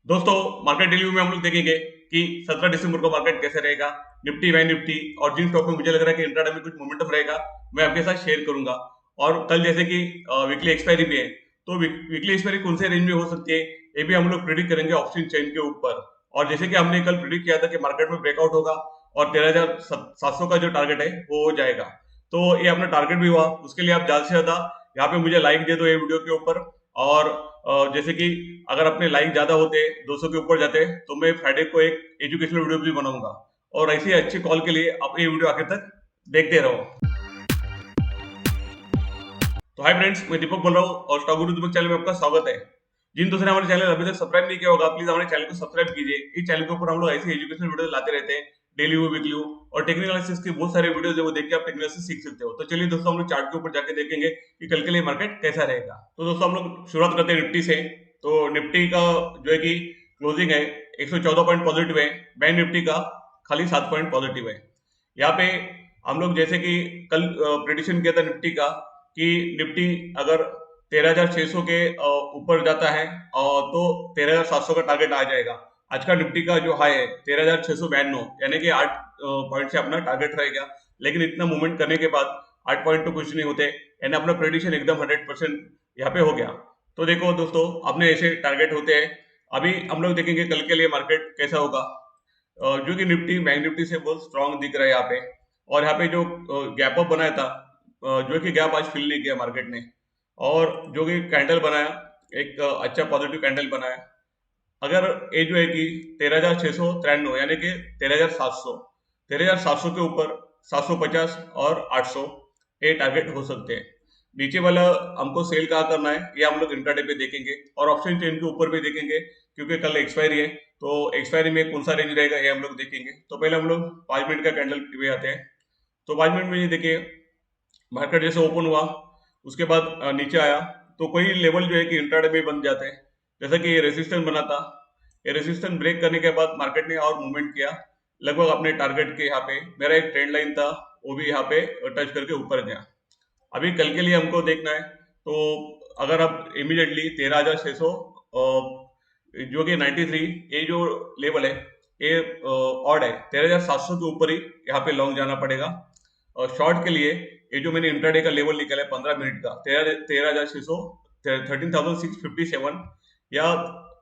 दोस्तों, market review में हम लोग देखेंगे कि 17 दिसंबर को मार्केट कैसे रहेगा। निफ्टी, बैंक निफ्टी और जिन स्टॉक में मुझे लग रहा है कि इंट्राडे में कुछ मोमेंटम रहेगा, मैं आपके साथ शेयर करूंगा। और कल जैसे कि वीकली एक्सपायरी भी है, तो वीकली एक्सपायरी कौन से रेंज में हो सकती है, ये भी हम लोग प्रिडिक्ट करेंगे ऑप्शन चेन के ऊपर। और जैसे कि हमने कल प्रिडिक्ट किया था कि मार्केट में ब्रेकआउट होगा और 13,700 का जो टारगेट है वो हो जाएगा, तो ये अपना टारगेट भी हुआ। उसके लिए आप ज्यादा से ज्यादा यहाँ पे मुझे लाइक दे दो ये वीडियो के ऊपर। और जैसे कि अगर अपने लाइक ज्यादा होते 200 के ऊपर जाते तो मैं फ्राइडे को एक एजुकेशनल वीडियो भी बनाऊंगा। और ऐसी अच्छी कॉल के लिए आप ये वीडियो आखिर तक देखते रहो। तो हाय फ्रेंड्स, मैं दीपक बोल रहा हूँ और स्टॉक गुरु दीपक चैनल में आपका स्वागत है। जिन दोस्तों ने हमारे चैनल अभी तक सब्सक्राइब नहीं किया होगा, प्लीज हमारे चैनल को सब्सक्राइब कीजिए। इस चैनल के ऊपर हम लोग ऐसी एजुकेशनल वीडियो लाते रहते हैं, डेली वीकली और टेक्निकल एनालिसिस की बहुत सारे वीडियोस है, वो देख के आप टेक्निकल एनालिसिस सीख सकते हो। तो चलिए दोस्तों, हम लोग चार्ट के ऊपर जाके देखेंगे कि कल के लिए मार्केट कैसा रहेगा। तो दोस्तों, हम लोग शुरुआत करते हैं निफ्टी से। तो निफ्टी का जो है कि क्लोजिंग है 114 पॉइंट पॉजिटिव है। बैंक निफ्टी का खाली 7 पॉइंट पॉजिटिव है। यहाँ पे हम लोग जैसे कि कल प्रेडिक्शन किया था निफ्टी का कि निफ्टी अगर 13,600 के ऊपर जाता है तो 13,700 का टारगेट आ जाएगा। आज का निफ्टी का जो हाई है 13,692, यानी कि 8 पॉइंट से अपना टारगेट रहेगा। लेकिन इतना मूवमेंट करने के बाद 8 पॉइंट तो कुछ नहीं होते, यानी अपना प्रेडिक्शन एकदम 100% यहाँ पे हो गया। तो देखो दोस्तों, अपने ऐसे टारगेट होते हैं। अभी हम लोग देखेंगे कल के लिए मार्केट कैसा होगा। जो कि निफ्टी बैंक निफ्टी से बहुत स्ट्रांग दिख रहा है यहाँ पे। और यहाँ पे जो गैप अप बनाया था, जो कि गैप आज फिल नहीं किया मार्केट ने, और जो कि कैंडल बनाया, एक अच्छा पॉजिटिव कैंडल बनाया। अगर ये जो है कि 13,693 यानी कि 13,700, 13,700 के ऊपर 750 और 800 ये टारगेट हो सकते हैं। नीचे वाला हमको सेल कहाँ करना है ये हम लोग इंट्राडे पे देखेंगे और ऑप्शन चेन के ऊपर भी देखेंगे, क्योंकि कल एक्सपायरी है। तो एक्सपायरी में कौन सा रेंज रहेगा ये हम लोग देखेंगे। तो पहले हम लोग 5 मिनट का कैंडल पे आते हैं। तो 5 मिनट में ये देखिए, मार्केट जैसे ओपन हुआ उसके बाद नीचे आया, तो कोई लेवल जो है कि इंट्राडे में बन जाते हैं। जैसा कि ये रेजिस्टेंस बना था, ये रेजिस्टेंस ब्रेक करने के बाद मार्केट ने और मूवमेंट किया लगभग अपने टारगेट के। यहाँ पे मेरा एक ट्रेंड लाइन था, वो भी यहाँ पे टच करके ऊपर गया। अभी कल के लिए हमको देखना है। तो अगर आप इमीडिएटली 13,600 जो कि 93, ये जो लेवल है ये ऑड है, 13,700 के ऊपर ही यहाँ पे लॉन्ग जाना पड़ेगा। और शॉर्ट के लिए ये जो मैंने इंट्राडे का लेवल निकाला है 15 मिनट का, 13,600, 13,657 या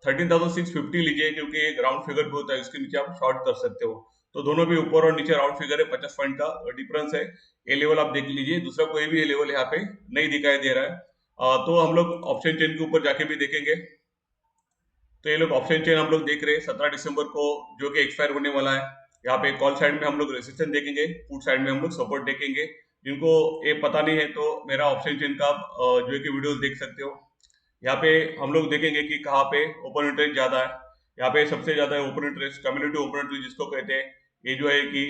13,650 लीजिए, क्योंकि एक राउंड फिगर भी होता है, इसके नीचे आप शॉर्ट कर सकते हो। तो दोनों भी ऊपर और नीचे राउंड फिगर है, 50 पॉइंट का डिफरेंस है। ये लेवल आप देख लीजिए, दूसरा कोई भी लेवल यहाँ पे नहीं दिखाई दे रहा है। तो हम लोग ऑप्शन चेन के ऊपर जाके भी देखेंगे। तो ये लोग ऑप्शन चेन हम लोग देख रहे हैं 17 दिसंबर को, जो कि एक्सपायर होने वाला है। यहाँ पे कॉल साइड में हम लोग रेजिस्टेंस देखेंगे, पुट साइड में हम लोग सपोर्ट देखेंगे। जिनको ये पता नहीं है तो मेरा ऑप्शन चेन का जो है कि वीडियोस देख सकते हो। यहाँ पे हम लोग देखेंगे कि कहाँ पे ओपन इंटरेस्ट ज्यादा है। यहाँ पे सबसे ज्यादा है open interest, community open interest जिसको कहते हैं। ये जो है कि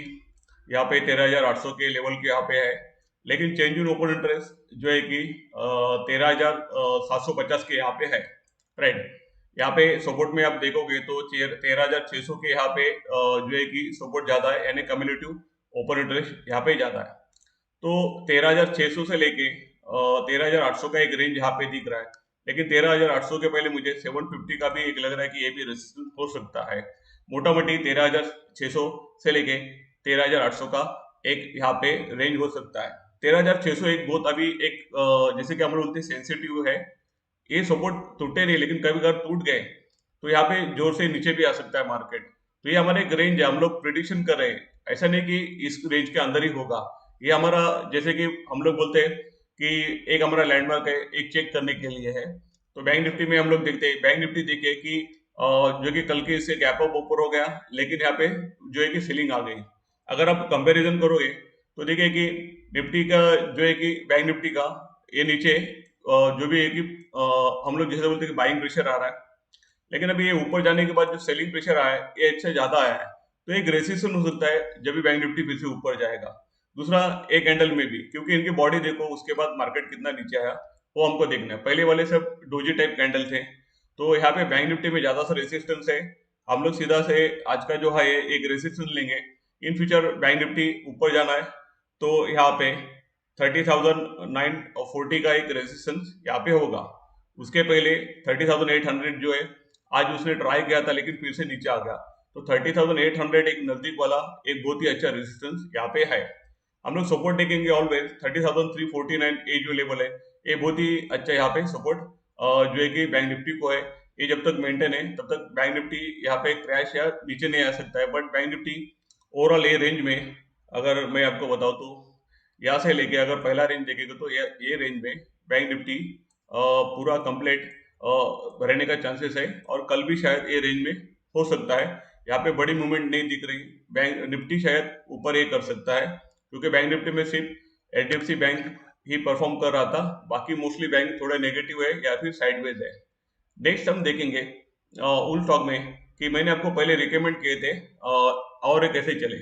यहाँ पे 13,800 के लेवल के यहाँ पे है। लेकिन चेंज इन ओपन इंटरेस्ट जो है कि 13,750 के यहाँ पे है। राइट, यहाँ पे सपोर्ट में आप देखोगे तो 13,600 के यहाँ पे जो है कि सपोर्ट ज्यादा है, यानी कम्युनिटी ओपन इंटरेस्ट यहाँ पे ज्यादा है। तो 13,600 से लेके 13,800 का एक रेंज यहाँ पे दिख रहा है। लेकिन 13,800 के पहले मुझे 750 का भी एक लग रहा है कि ये भी रेजिस्टेंस हो सकता है। मोटा मोटी 13,600 से लेके 13,800 का एक यहाँ पे रेंज हो सकता है। 13,600 एक बहुत अभी एक जैसे कि हम लोग बोलते हैं सेंसिटिव है। ये सपोर्ट टूटे नहीं, लेकिन कभी कभी टूट गए तो यहाँ पे जोर से नीचे भी आ सकता है मार्केट। तो ये हमारे एक रेंज है, हम लोग प्रिडिक्शन कर रहे हैं, ऐसा नहीं कि इस रेंज के अंदर ही होगा। ये हमारा जैसे कि हम लोग बोलते हैं कि एक हमारा लैंडमार्क है, एक चेक करने के लिए है। तो बैंक निफ्टी में हम लोग देखते हैं, बैंक निफ्टी देखिए कि जो कि कल के इससे गैप अप ऊपर हो गया, लेकिन यहाँ पे जो है कि सीलिंग आ गई। अगर आप कंपैरिजन करोगे तो देखिए कि निफ्टी का जो है कि बैंक निफ्टी का ये नीचे जो भी है कि हम लोग जैसे बोलते हैं कि बाइंग प्रेशर आ रहा है, लेकिन अभी ये ऊपर जाने के बाद जो सेलिंग प्रेशर आया है ये इससे ज्यादा आया है। तो एक रेसिस्टेंस हो सकता है जब भी बैंक निफ्टी फिर से ऊपर जाएगा। दूसरा एक कैंडल में भी, क्योंकि इनकी बॉडी देखो उसके बाद मार्केट कितना नीचे आया वो हमको देखना है। पहले वाले सब डोजी टाइप कैंडल थे, तो यहाँ पे बैंक निफ्टी में ज्यादा सा रेसिस्टेंस है। हम लोग सीधा से आज का जो है एक रेसिस्टेंस लेंगे। इन फ्यूचर बैंक निफ्टी ऊपर जाना है तो यहाँ पे 30,940 का एक रेजिस्टेंस यहाँ पे होगा। उसके पहले 30,800 जो है आज उसने ट्राई किया था लेकिन फिर से नीचे आ गया। तो 30,800 एक नजदीक वाला एक बहुत ही अच्छा रेजिस्टेंस यहाँ पे है। हम लोग सपोर्ट देखेंगे ऑलवेज 30,349 ये जो लेवल है, ये बहुत ही अच्छा यहाँ पे सपोर्ट जो है कि बैंक निफ्टी को है। ये जब तक मेंटेन है तब तक बैंक निफ्टी यहाँ पे क्रैश या नीचे नहीं आ सकता है। बट बैंक निफ्टी ओवरऑल ये रेंज में, अगर मैं आपको बताऊं तो यहाँ से लेके अगर पहला रेंज देखेगा तो ये रेंज में बैंक निफ्टी पूरा कंप्लीट रहने का चांसेस है, और कल भी शायद ये रेंज में हो सकता है। यहाँ पे बड़ी मूवमेंट नहीं दिख रही, बैंक निफ्टी शायद ऊपर ये कर सकता है, क्योंकि बैंक निफ्टी में सिर्फ एचडीएफसी बैंक ही परफॉर्म कर रहा था, बाकी मोस्टली बैंक थोड़े नेगेटिव है या फिर साइडवेज है। नेक्स्ट हम देखेंगे उन स्टॉक में कि मैंने आपको पहले रिकमेंड किए थे और ये कैसे चले।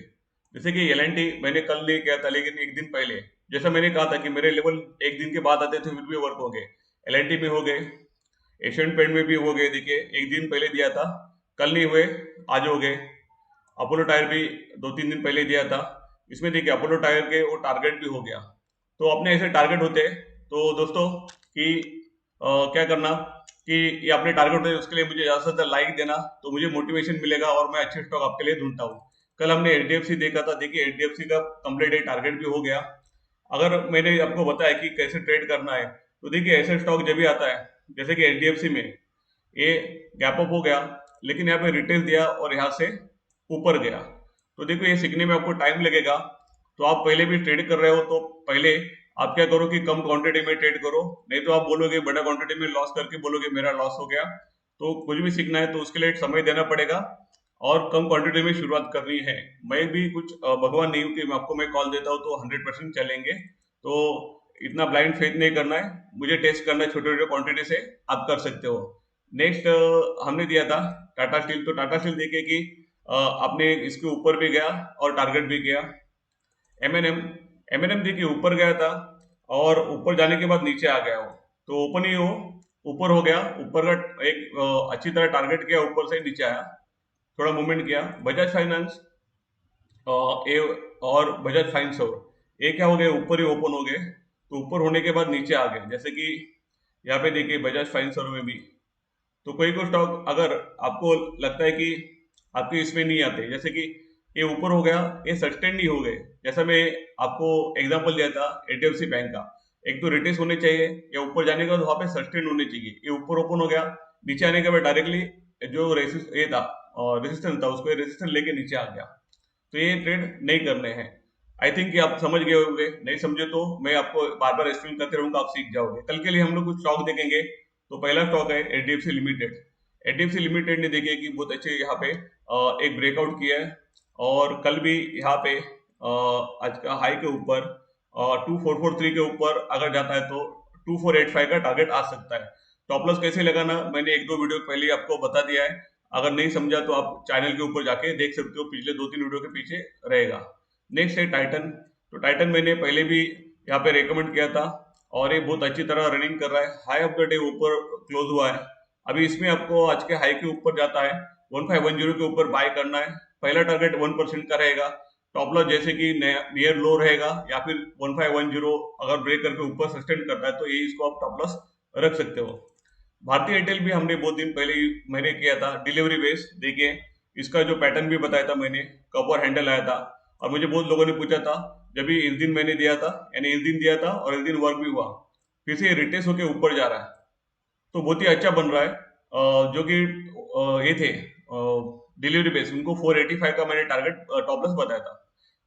जैसे कि एल मैंने कल नहीं किया था, लेकिन एक दिन पहले जैसा मैंने कहा था कि मेरे लेवल एक दिन के बाद आते थे फिर भी वर्क हो गए। एल में हो गए, एशियन पेंट में भी हो गए। देखिए एक दिन पहले दिया था, कल नहीं हुए, आज हो गए। अपोलो टायर भी 2-3 दिन पहले दिया था, इसमें देखिए अपोलो टायर के वो टारगेट भी हो गया। तो अपने ऐसे टारगेट होते हैं तो दोस्तों कि क्या करना कि ये अपने टारगेट होते हैं, उसके लिए मुझे ज़्यादा से ज़्यादा लाइक देना, तो मुझे मोटिवेशन मिलेगा और मैं अच्छे स्टॉक आपके लिए ढूंढता हूँ। कल हमने एचडीएफसी देखा था, देखिए एचडीएफसी का कंप्लीट एक टारगेट भी हो गया। अगर मैंने आपको बताया कि कैसे ट्रेड करना है, तो देखिए ऐसे स्टॉक जब भी आता है जैसे कि एचडीएफसी में ये गैप अप हो गया, लेकिन यहाँ पे रिटेल दिया और यहाँ से ऊपर गया। तो देखो ये सीखने में आपको टाइम लगेगा। तो आप पहले भी ट्रेड कर रहे हो तो पहले आप क्या करो कि कम क्वांटिटी में ट्रेड करो, नहीं तो आप बोलोगे बड़ा क्वांटिटी में लॉस करके बोलोगे मेरा लॉस हो गया। तो कुछ भी सीखना है तो उसके लिए समय देना पड़ेगा और कम क्वांटिटी में शुरुआत करनी है। मैं भी कुछ भगवान नहीं हूँ कि मैं आपको कॉल देता हूँ तो 100% चलेंगे। तो इतना ब्लाइंड फेथ नहीं करना है, मुझे टेस्ट करना है छोटे छोटे क्वांटिटी से, आप कर सकते हो। नेक्स्ट हमने दिया था टाटा स्टील, तो टाटा स्टील देखिए कि आपने इसके ऊपर भी गया और टारगेट भी गया। एमएनएम एमएनएम देखिए ऊपर गया था और ऊपर जाने के बाद नीचे आ गया हो, तो ओपन ही हो ऊपर हो गया, ऊपर का एक अच्छी तरह टारगेट किया, ऊपर से नीचे आया, थोड़ा मूवमेंट किया। बजाज फाइनेंस ए और बजाज फाइनेंस और ये क्या हो गए, ऊपर ही ओपन हो गए, तो ऊपर होने के बाद नीचे आ गए। जैसे कि यहाँ पे देखिए बजाज फाइनेंस में भी, तो कोई को स्टॉक अगर आपको लगता है कि आपके इसमें नहीं आते, जैसे कि ये ऊपर हो गया, ये सस्टेन नहीं हो गए, जैसा मैं आपको एग्जांपल दिया था एचडीएफसी बैंक का, एक तो रिटेस होने चाहिए या ऊपर जाने के बाद वहां पे सस्टेन होने चाहिए। ये ऊपर ओपन हो गया, नीचे आने के बाद डायरेक्टली जो ये था रेसिस्टेंस था उसको रेसिस्टेंस लेके नीचे आ गया। तो ये ट्रेड नहीं करने हैं। आई थिंक कि आप समझ गए होंगे, नहीं समझे तो मैं आपको बार बार एक्सप्लेन करते रहूंगा, आप सीख जाओगे। कल के लिए हम लोग कुछ स्टॉक देखेंगे। तो पहला स्टॉक है एचडीएफसी लिमिटेड। एचडीएफसी लिमिटेड ने देखिए कि बहुत अच्छे यहाँ पे एक ब्रेकआउट किया है, और कल भी यहाँ पे आज का हाई के ऊपर 2443 के ऊपर अगर जाता है तो 2485 का टारगेट आ सकता है। टॉप लॉस कैसे लगाना मैंने 1-2 वीडियो पहले ही आपको बता दिया है, अगर नहीं समझा तो आप चैनल के ऊपर जाके देख सकते हो, पिछले 2-3 वीडियो के पीछे रहेगा। नेक्स्ट है टाइटन। तो टाइटन मैंने पहले भी यहाँ पे रेकमेंड किया था और ये बहुत अच्छी तरह रनिंग कर रहा है, हाई ऑफ द डे ऊपर क्लोज हुआ है। अभी इसमें आपको आज के हाई के ऊपर जाता है 1510 के ऊपर बाय करना है। पहला टारगेट 1% का रहेगा, टॉप लॉस जैसे कि नियर लो रहेगा, या फिर 1510 अगर ब्रेक करके ऊपर सस्टेन करता है तो ये इसको आप टॉप लॉस रख सकते हो। भारतीय एयरटेल भी हमने बहुत दिन पहले ही मैंने किया था डिलीवरी बेस, देखिए इसका जो पैटर्न भी बताया था मैंने, कपर हैंडल आया था, और मुझे बहुत लोगों ने पूछा था जब भी इस दिन मैंने दिया था, यानी इस दिन दिया था और इस दिन वर्क भी हुआ, फिर से रिटेस होके ऊपर जा रहा है, तो बहुत ही अच्छा बन रहा है। जो कि ये थे डिलीवरी बेस, उनको 485 का मैंने टारगेट टॉप लॉस बताया था।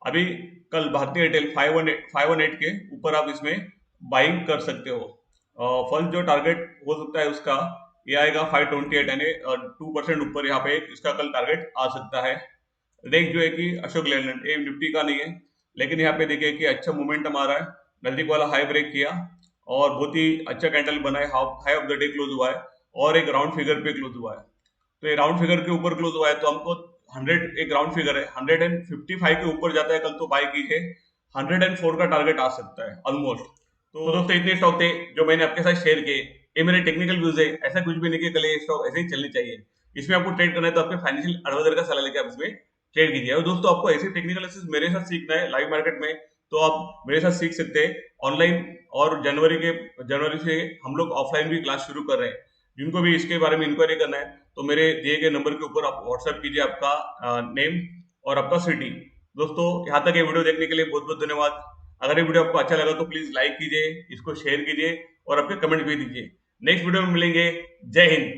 अभी कल भारतीय एयरटेल 518 के ऊपर आप इसमें बाइंग कर सकते हो। फर्स्ट जो टारगेट हो सकता है उसका ये आएगा 528, यानी 2% ऊपर यहाँ पे इसका कल टारगेट आ सकता है। नेक्स्ट जो है कि अशोक लेलैंड, ये निफ्टी का नहीं है, लेकिन यहाँ पे देखिए कि अच्छा मोमेंटम आ रहा है, नजदीक वाला हाई ब्रेक किया और बहुत ही अच्छा कैंडल बना है, high of the day close हुआ है और एक राउंड फिगर पे क्लोज हुआ है। तो ये राउंड फिगर के ऊपर क्लोज हुआ है तो हमको 100 एक राउंड फिगर है, 155 के ऊपर जाता है कल तो बाय कीजिए, 104 का टारगेट आ सकता है ऑलमोस्ट। तो दोस्तों इतने स्टॉक थे जो मैंने आपके साथ शेयर किए, ये मेरे टेक्निकल व्यूज है, ऐसा कुछ भी नहीं कि कल ये स्टॉक ऐसे ही चलनी चाहिए। इसमें आपको ट्रेड करना है तो आपके फाइनेंशियल एडवाइजर का सलाह लेके आप इसमें ट्रेड कीजिए। और दोस्तों आपको ऐसे टेक्निकल एनालिसिस मेरे साथ सीखना है लाइव मार्केट में, तो आप मेरे साथ सीख सकते हैं ऑनलाइन। और जनवरी से हम लोग ऑफलाइन भी क्लास शुरू कर रहे हैं। जिनको भी इसके बारे में इंक्वायरी करना है तो मेरे दिए गए नंबर के ऊपर आप व्हाट्सएप कीजिए आपका नेम और आपका सिटी। दोस्तों, यहाँ तक ये वीडियो देखने के लिए बहुत बहुत धन्यवाद। अगर ये वीडियो आपको अच्छा लगा तो प्लीज लाइक कीजिए, इसको शेयर कीजिए और आपके कमेंट भी दीजिए। नेक्स्ट वीडियो में मिलेंगे। जय हिंद।